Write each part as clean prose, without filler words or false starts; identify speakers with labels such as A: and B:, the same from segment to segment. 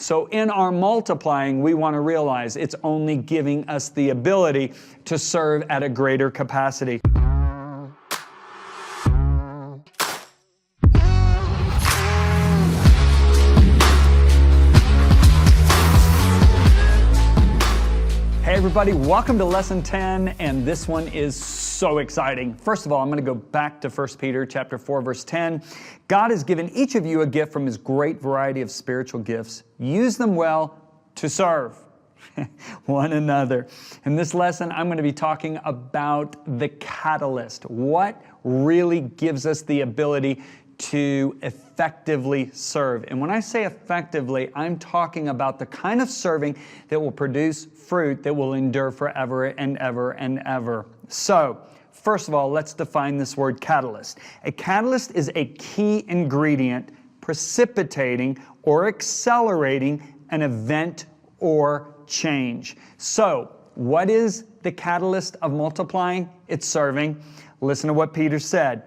A: So in our multiplying, we want to realize it's only giving us the ability to serve at a greater capacity. Hey everybody, welcome to Lesson 10, and this one is so exciting. First of all, I'm going to go back to 1 Peter chapter 4, verse 10. God has given each of you a gift from His great variety of spiritual gifts. Use them well to serve one another. In this lesson, I'm going to be talking about the catalyst. What really gives us the ability to effectively serve. And when I say effectively, I'm talking about the kind of serving that will produce fruit that will endure forever and ever and ever. So, first of all, let's define this word catalyst. A catalyst is a key ingredient precipitating or accelerating an event or change. So, what is the catalyst of multiplying? It's serving. Listen to what Peter said.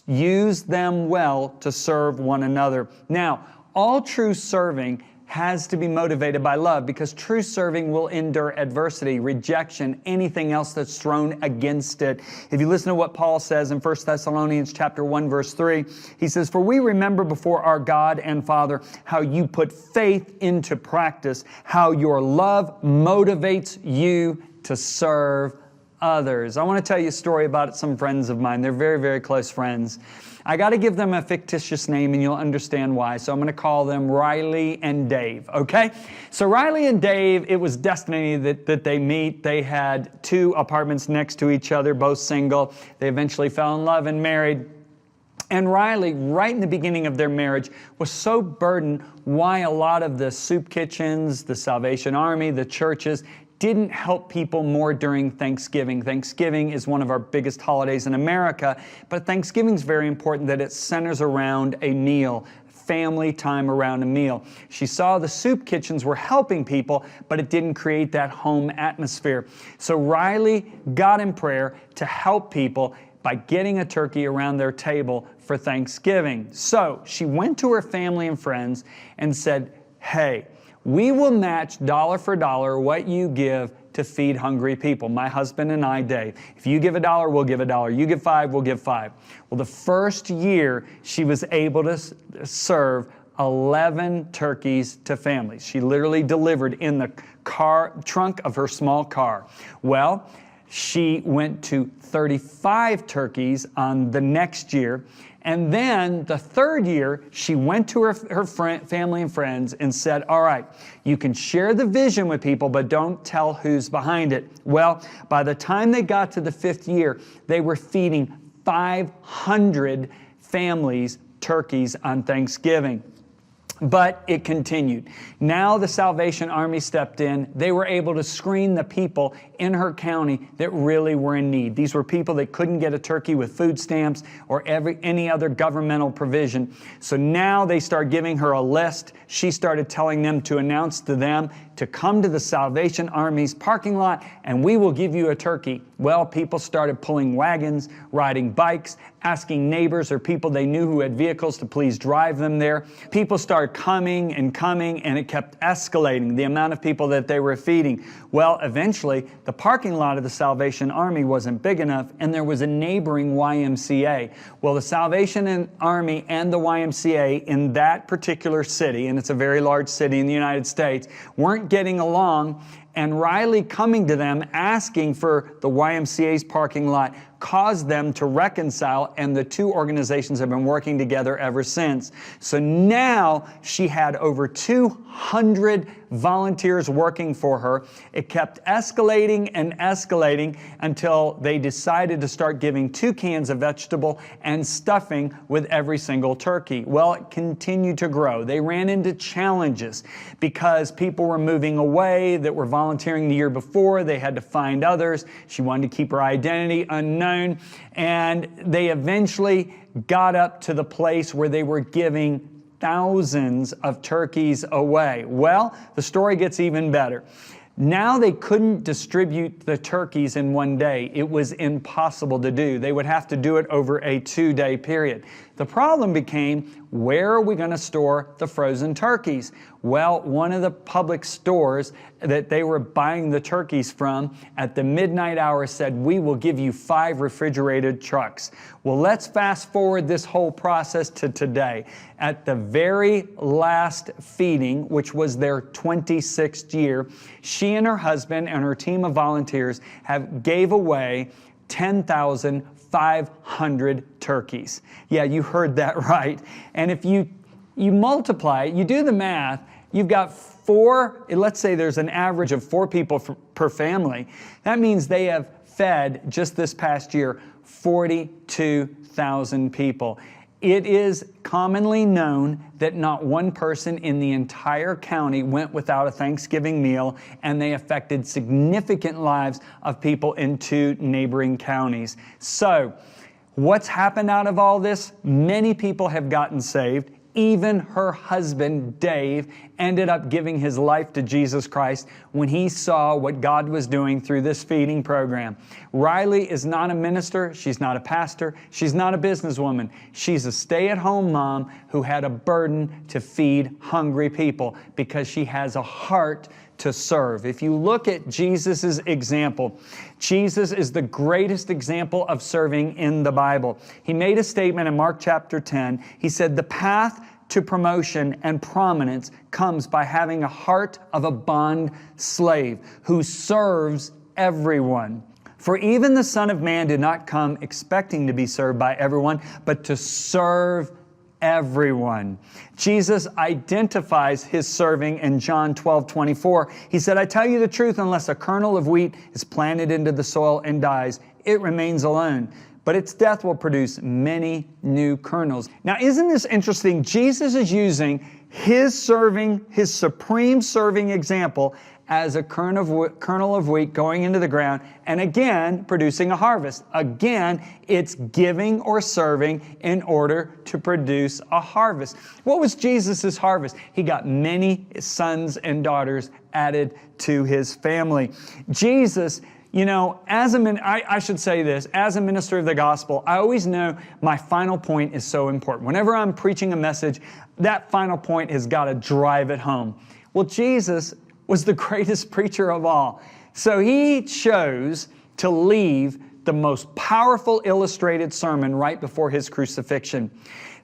A: Use them well to serve one another. Now, all true serving has to be motivated by love, because true serving will endure adversity, rejection, anything else that's thrown against it. If you listen to what Paul says in 1 Thessalonians chapter 1, verse 3, he says, "For we remember before our God and Father how you put faith into practice, how your love motivates you to serve others." I want to tell you a story about some friends of mine. They're very, very close friends. I got to give them a fictitious name, and you'll understand why. So I'm going to call them Riley and Dave, okay? So Riley and Dave, it was destiny that they meet. They had 2 apartments next to each other, both single. They eventually fell in love and married. And Riley, right in the beginning of their marriage, was so burdened why a lot of the soup kitchens, the Salvation Army, the churches didn't help people more during Thanksgiving. Thanksgiving is one of our biggest holidays in America, but Thanksgiving is very important that it centers around a meal, family time around a meal. She saw the soup kitchens were helping people, but it didn't create that home atmosphere. So Riley got in prayer to help people by getting a turkey around their table for Thanksgiving. So she went to her family and friends and said, "Hey, we will match dollar for dollar what you give to feed hungry people. My husband and I, Dave. If you give $1, we'll give $1. You give 5, we'll give 5. Well, the first year, she was able to serve 11 turkeys to families. She literally delivered in the trunk of her small car. Well, she went to 35 turkeys on the next year. And then the third year, she went to her family and friends and said, "All right, you can share the vision with people, but don't tell who's behind it." Well, by the time they got to the 5th year, they were feeding 500 families turkeys on Thanksgiving. But it continued. Now the Salvation Army stepped in. They were able to screen the people in her county that really were in need. These were people that couldn't get a turkey with food stamps or any other governmental provision. So now they start giving her a list. She started telling them to announce to them to come to the Salvation Army's parking lot and we will give you a turkey. Well, people started pulling wagons, riding bikes, asking neighbors or people they knew who had vehicles to please drive them there. People started coming, and it kept escalating, the amount of people that they were feeding. Well, eventually, the parking lot of the Salvation Army wasn't big enough, and there was a neighboring YMCA. Well, the Salvation Army and the YMCA in that particular city, and it's a very large city in the United States, weren't getting along, and Riley coming to them asking for the YMCA's parking lot caused them to reconcile, and the 2 organizations have been working together ever since. So now she had over 200 volunteers working for her. It kept escalating and escalating until they decided to start giving 2 cans of vegetable and stuffing with every single turkey. Well, it continued to grow. They ran into challenges because people were moving away that were volunteering the year before. They had to find others. She wanted to keep her identity unknown. And they eventually got up to the place where they were giving thousands of turkeys away. Well, the story gets even better. Now they couldn't distribute the turkeys in one day. It was impossible to do. They would have to do it over a 2-day period. The problem became, where are we going to store the frozen turkeys? Well, one of the public stores that they were buying the turkeys from at the midnight hour said, we will give you 5 refrigerated trucks. Well, let's fast forward this whole process to today. At the very last feeding, which was their 26th year, she and her husband and her team of volunteers gave away 10,500 turkeys. Yeah, you heard that right. And if you multiply, you do the math, you've got 4, let's say there's an average of 4 people per family. That means they have fed, just this past year, 42,000 people. It is commonly known that not one person in the entire county went without a Thanksgiving meal, and they affected significant lives of people in 2 neighboring counties. So, what's happened out of all this? Many people have gotten saved. Even her husband, Dave, ended up giving his life to Jesus Christ when he saw what God was doing through this feeding program. Riley is not a minister. She's not a pastor. She's not a businesswoman. She's a stay-at-home mom who had a burden to feed hungry people because she has a heart to serve. If you look at Jesus' example, Jesus is the greatest example of serving in the Bible. He made a statement in Mark chapter 10. He said, the path to promotion and prominence comes by having a heart of a bond slave who serves everyone. For even the Son of Man did not come expecting to be served by everyone, but to serve everyone. Jesus identifies his serving in John 12:24. He said, I tell you the truth, unless a kernel of wheat is planted into the soil and dies, it remains alone. But its death will produce many new kernels. Now, isn't this interesting? Jesus is using his supreme serving example as a kernel of wheat going into the ground, and again, producing a harvest. Again, it's giving or serving in order to produce a harvest. What was Jesus' harvest? He got many sons and daughters added to his family. Jesus, you know, I should say this, as a minister of the gospel, I always know my final point is so important. Whenever I'm preaching a message, that final point has got to drive it home. Well, Jesus was the greatest preacher of all. So he chose to leave the most powerful illustrated sermon right before his crucifixion.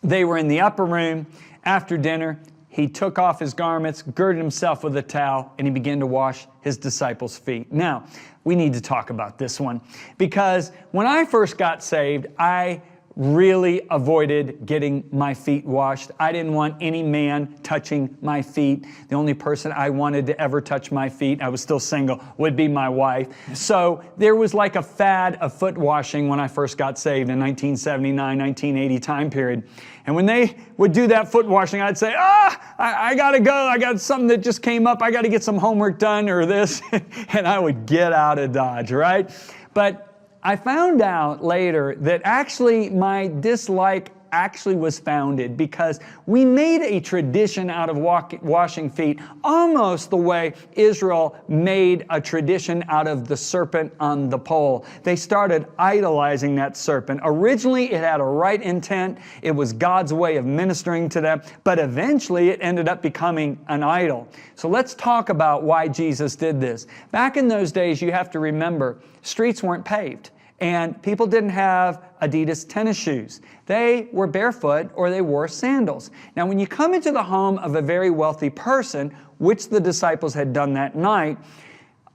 A: They were in the upper room. After dinner, he took off his garments, girded himself with a towel, and he began to wash his disciples' feet. Now, we need to talk about this one, because when I first got saved, I really avoided getting my feet washed. I didn't want any man touching my feet. The only person I wanted to ever touch my feet, I was still single, would be my wife. So there was like a fad of foot washing when I first got saved in 1979, 1980 time period. And when they would do that foot washing, I'd say, I gotta go. I got something that just came up. I gotta get some homework done or this. And I would get out of Dodge, right? But I found out later that actually my dislike actually was founded because we made a tradition out of washing feet almost the way Israel made a tradition out of the serpent on the pole. They started idolizing that serpent. Originally, it had a right intent. It was God's way of ministering to them, but eventually it ended up becoming an idol. So let's talk about why Jesus did this. Back in those days, you have to remember, streets weren't paved. And people didn't have Adidas tennis shoes. They were barefoot or they wore sandals. Now, when you come into the home of a very wealthy person, which the disciples had done that night,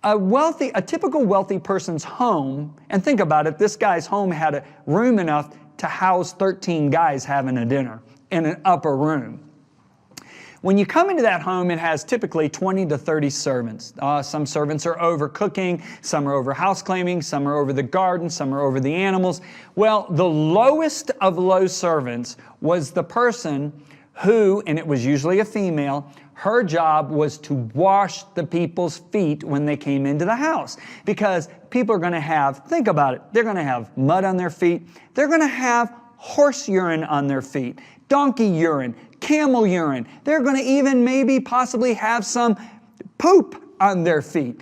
A: a typical wealthy person's home, and think about it, this guy's home had a room enough to house 13 guys having a dinner in an upper room. When you come into that home, it has typically 20 to 30 servants. Some servants are over cooking, some are over house cleaning, some are over the garden, some are over the animals. Well, the lowest of low servants was the person who, and it was usually a female, her job was to wash the people's feet when they came into the house. Because people are going to have, think about it, they're going to have mud on their feet, they're going to have horse urine on their feet, donkey urine, camel urine. They're going to even maybe possibly have some poop on their feet.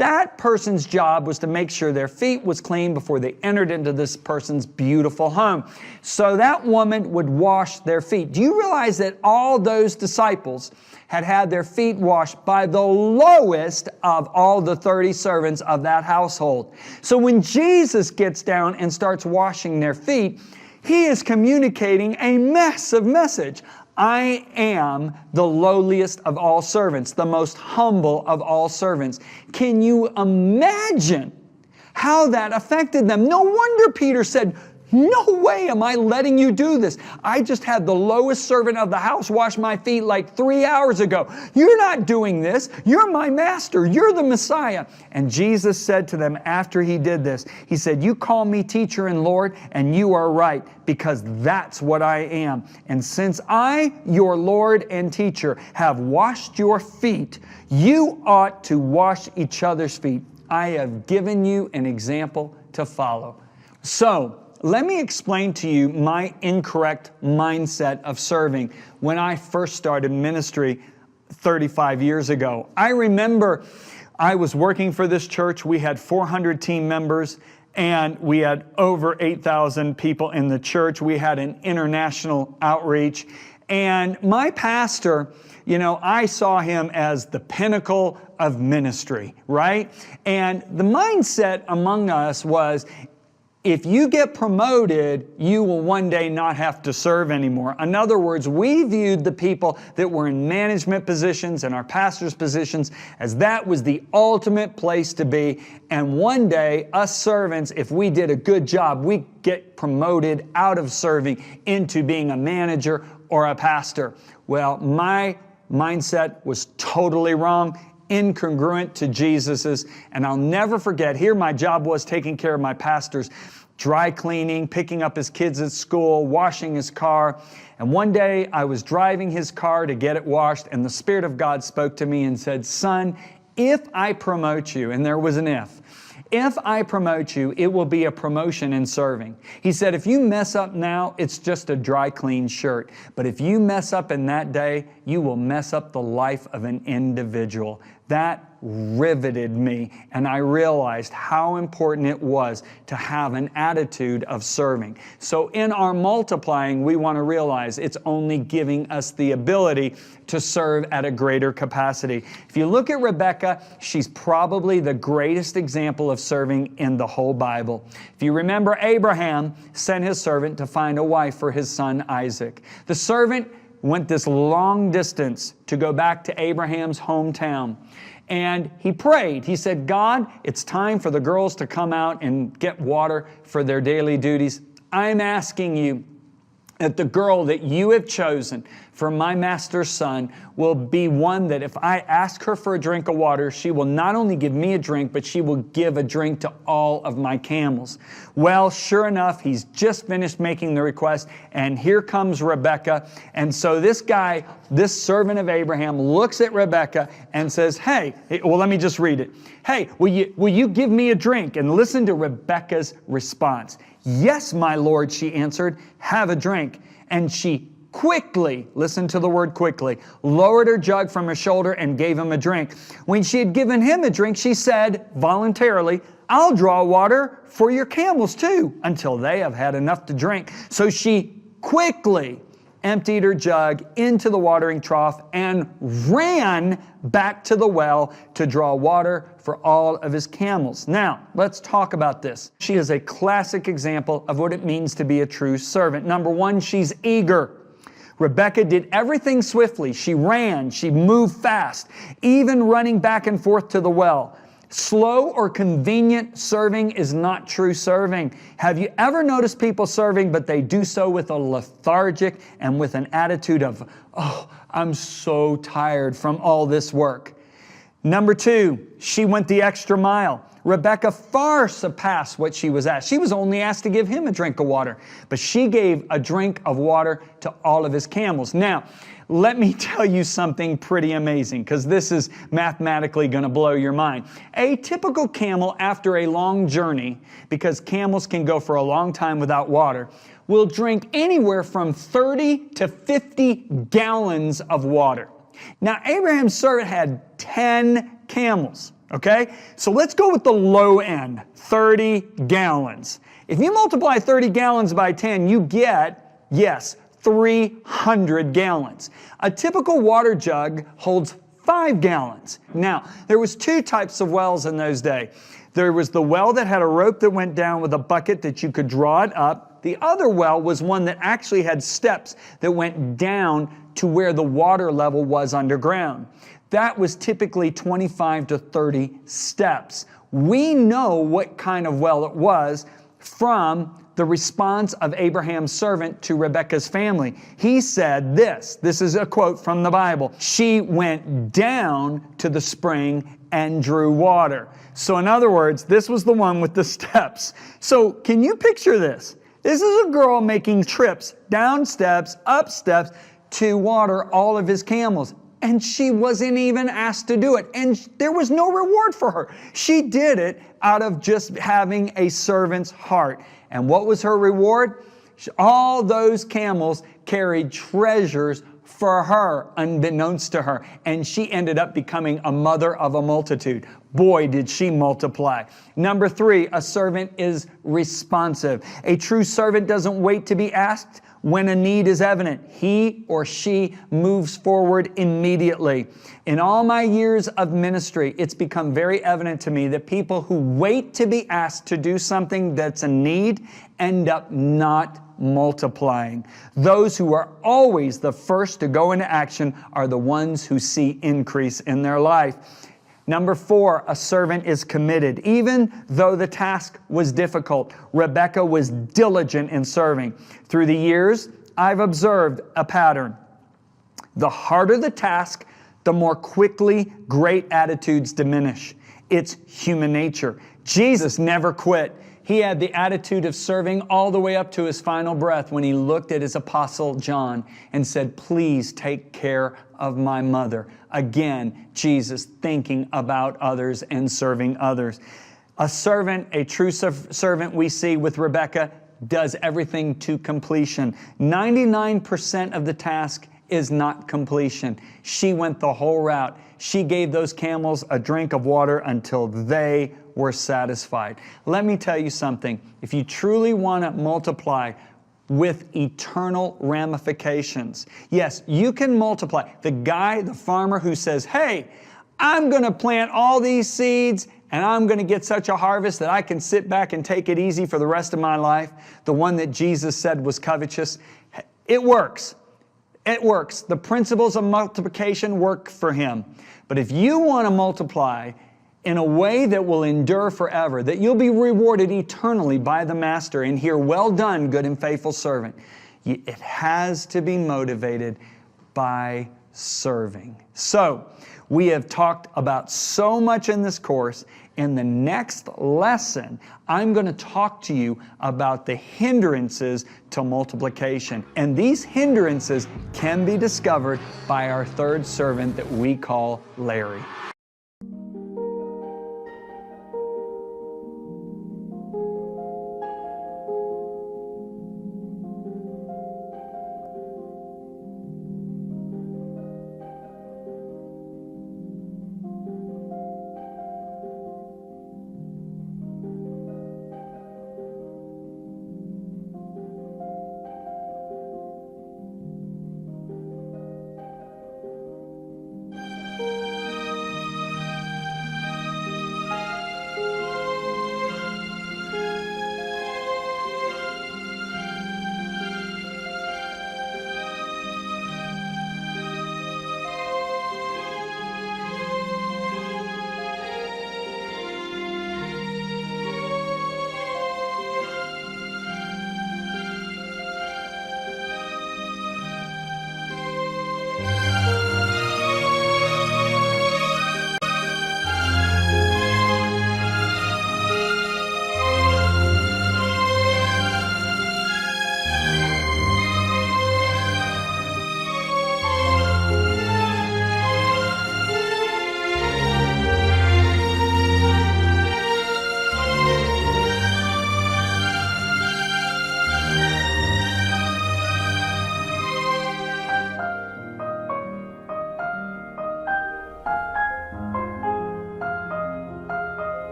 A: that person's job was to make sure their feet was clean before they entered into this person's beautiful home. So that woman would wash their feet. Do you realize that all those disciples had had their feet washed by the lowest of all the 30 servants of that household? So when Jesus gets down and starts washing their feet, He is communicating a massive message. I am the lowliest of all servants, the most humble of all servants. Can you imagine how that affected them? No wonder Peter said, no way am I letting you do this. I just had the lowest servant of the house wash my feet like 3 hours ago. You're not doing this. You're my master. You're the Messiah. And Jesus said to them after He did this, He said, you call me teacher and Lord, and you are right, because that's what I am. And since I, your Lord and teacher, have washed your feet, you ought to wash each other's feet. I have given you an example to follow. So, let me explain to you my incorrect mindset of serving when I first started ministry 35 years ago. I remember I was working for this church. We had 400 team members, and we had over 8,000 people in the church. We had an international outreach. And my pastor, I saw him as the pinnacle of ministry, right? And the mindset among us was, if you get promoted, you will one day not have to serve anymore. In other words, we viewed the people that were in management positions and our pastors' positions as that was the ultimate place to be. And one day, us servants, if we did a good job, we get promoted out of serving into being a manager or a pastor. Well, my mindset was totally wrong, incongruent to Jesus's. And I'll never forget, here my job was taking care of my pastor's dry cleaning, picking up his kids at school, washing his car. And one day I was driving his car to get it washed, and the Spirit of God spoke to me and said, son, if I promote you, and there was an if I promote you, it will be a promotion in serving. He said, if you mess up now, it's just a dry clean shirt. But if you mess up in that day, you will mess up the life of an individual. That riveted me, and I realized how important it was to have an attitude of serving. So in our multiplying, we want to realize it's only giving us the ability to serve at a greater capacity. If you look at Rebecca, she's probably the greatest example of serving in the whole Bible. If you remember, Abraham sent his servant to find a wife for his son Isaac. The servant went this long distance to go back to Abraham's hometown. And he prayed. He said, God, it's time for the girls to come out and get water for their daily duties. I'm asking you that the girl that you have chosen for my master's son will be one that if I ask her for a drink of water, she will not only give me a drink, but she will give a drink to all of my camels. Well, sure enough, he's just finished making the request, and here comes Rebecca. And so this guy, this servant of Abraham, looks at Rebecca and says, hey, well, let me just read it. Hey, will you give me a drink? And listen to Rebecca's response. Yes, my Lord, she answered, have a drink. And she quickly, listen to the word quickly, lowered her jug from her shoulder and gave him a drink. When she had given him a drink, she said voluntarily, I'll draw water for your camels too, until they have had enough to drink. So she quickly emptied her jug into the watering trough and ran back to the well to draw water for all of his camels. Now, let's talk about this. She is a classic example of what it means to be a true servant. Number one, she's eager. Rebecca did everything swiftly. She ran, she moved fast, even running back and forth to the well. Slow or convenient serving is not true serving. Have you ever noticed people serving, but they do so with a lethargic and with an attitude of, oh, I'm so tired from all this work. Number two, she went the extra mile. Rebecca far surpassed what she was asked. She was only asked to give him a drink of water, but she gave a drink of water to all of his camels. Now, let me tell you something pretty amazing, because this is mathematically going to blow your mind. A typical camel, after a long journey, because camels can go for a long time without water, will drink anywhere from 30 to 50 gallons of water. Now, Abraham's servant had 10 camels. Okay? So let's go with the low end, 30 gallons. If you multiply 30 gallons by 10, you get, yes, 300 gallons. A typical water jug holds 5 gallons. Now, there was 2 types of wells in those days. There was the well that had a rope that went down with a bucket that you could draw it up. The other well was one that actually had steps that went down to where the water level was underground. That was typically 25 to 30 steps. We know what kind of well it was from the response of Abraham's servant to Rebekah's family. He said this is a quote from the Bible. She went down to the spring and drew water. So in other words, this was the one with the steps. So can you picture this? This is a girl making trips down steps, up steps to water all of his camels. And she wasn't even asked to do it. And there was no reward for her. She did it out of just having a servant's heart. And what was her reward? All those camels carried treasures for her, unbeknownst to her. And she ended up becoming a mother of a multitude. Boy, did she multiply. Number 3, a servant is responsive. A true servant doesn't wait to be asked when a need is evident. He or she moves forward immediately. In all my years of ministry, it's become very evident to me that people who wait to be asked to do something that's a need end up not multiplying. Those who are always the first to go into action are the ones who see increase in their life. Number 4, a servant is committed. Even though the task was difficult, Rebekah was diligent in serving. Through the years, I've observed a pattern. The harder the task, the more quickly great attitudes diminish. It's human nature. Jesus never quit. He had the attitude of serving all the way up to his final breath when he looked at his apostle John and said, "Please take care of my mother." Again, Jesus thinking about others and serving others. A servant, a true servant we see with Rebekah, does everything to completion. 99% of the task is not completion. She went the whole route. She gave those camels a drink of water until they were satisfied. Let me tell you something. If you truly want to multiply with eternal ramifications, yes, you can multiply. The farmer who says, "Hey, I'm going to plant all these seeds and I'm going to get such a harvest that I can sit back and take it easy for the rest of my life," the one that Jesus said was covetous, it works. It works. The principles of multiplication work for him. But if you want to multiply in a way that will endure forever, that you'll be rewarded eternally by the Master and hear, "Well done, good and faithful servant," it has to be motivated by serving. So, we have talked about so much in this course. In the next lesson, I'm going to talk to you about the hindrances to multiplication. And these hindrances can be discovered by our third servant that we call Larry.